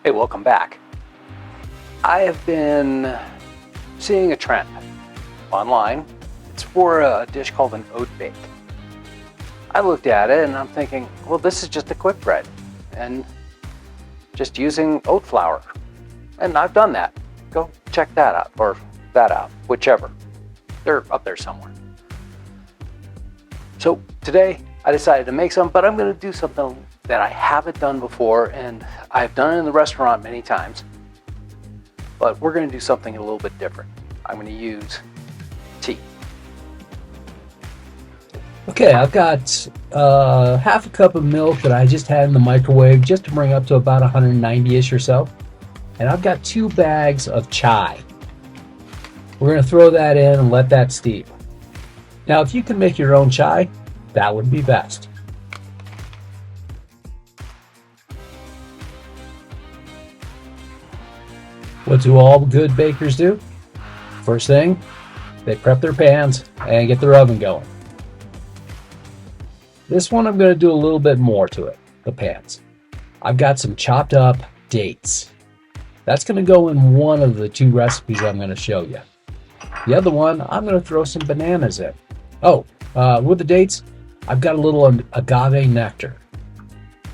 Hey, welcome back. I have been seeing a trend online. It's for a dish called an oat bake. I looked at it and I'm thinking, well, this is just a quick bread and just using oat flour. And I've done that. Go check that out, or that out, whichever. They're up there somewhere. So today I decided to make some, but I'm going to do something that I haven't done before, and I've done it in the restaurant many times. But we're going to do something a little bit different. I'm going to use tea. Okay, I've got half a cup of milk that I just had in the microwave just to bring up to about 190-ish or so. And I've got 2 bags of chai. We're going to throw that in and let that steep. Now, if you can make your own chai, that would be best. What do all good bakers do? First thing, they prep their pans and get their oven going. This one I'm going to do a little bit more to it, the pans. I've got some chopped up dates. That's going to go in one of the 2 recipes I'm going to show you. The other one, I'm going to throw some bananas in. With the dates, I've got a little agave nectar.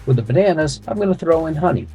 With the bananas, I'm going to throw in honey.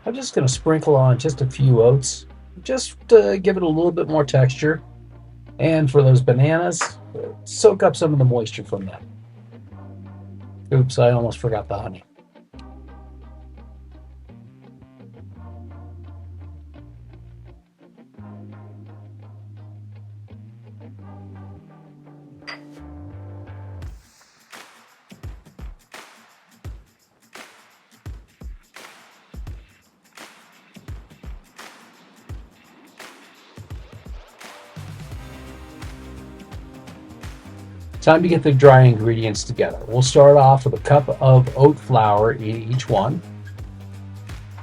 I'm just going to sprinkle on just a few oats, just to give it a little bit more texture. And for those bananas, soak up some of the moisture from them. Oops, I almost forgot the honey. Time to get the dry ingredients together. We'll start off with a cup of oat flour in each one.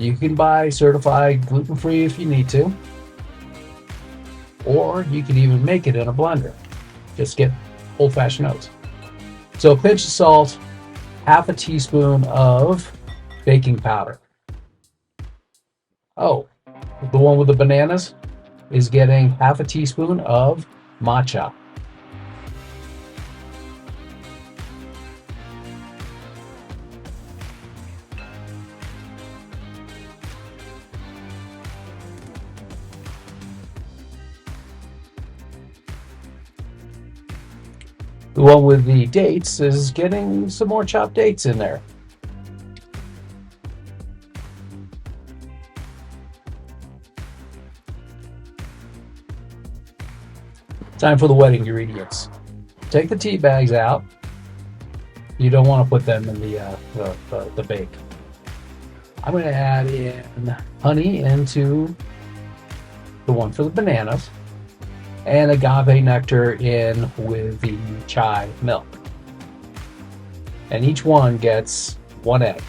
You can buy certified gluten-free if you need to, or you can even make it in a blender. Just get old-fashioned oats. So a pinch of salt, half a teaspoon of baking powder. Oh, the one with the bananas is getting half a teaspoon of matcha. The one with the dates is getting some more chopped dates in there. Time for the wet ingredients. Take the tea bags out. You don't want to put them in the bake. I'm going to add in honey into the one for the bananas, and agave nectar in with the chai milk. And each one gets 1 egg.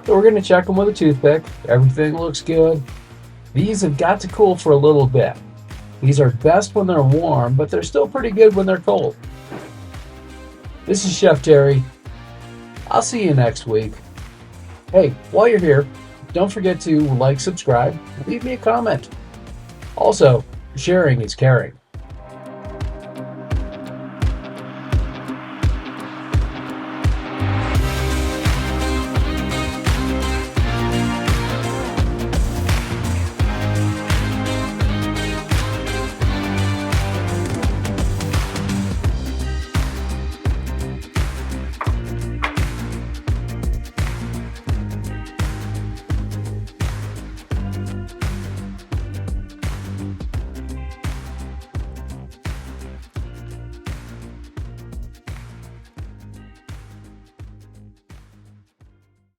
So we're going to check them with a toothpick. Everything looks good. These have got to cool for a little bit. These are best when they're warm, but they're still pretty good when they're cold. This is Chef Terry. I'll see you next week. Hey, while you're here, don't forget to like, subscribe, leave me a comment. Also, sharing is caring.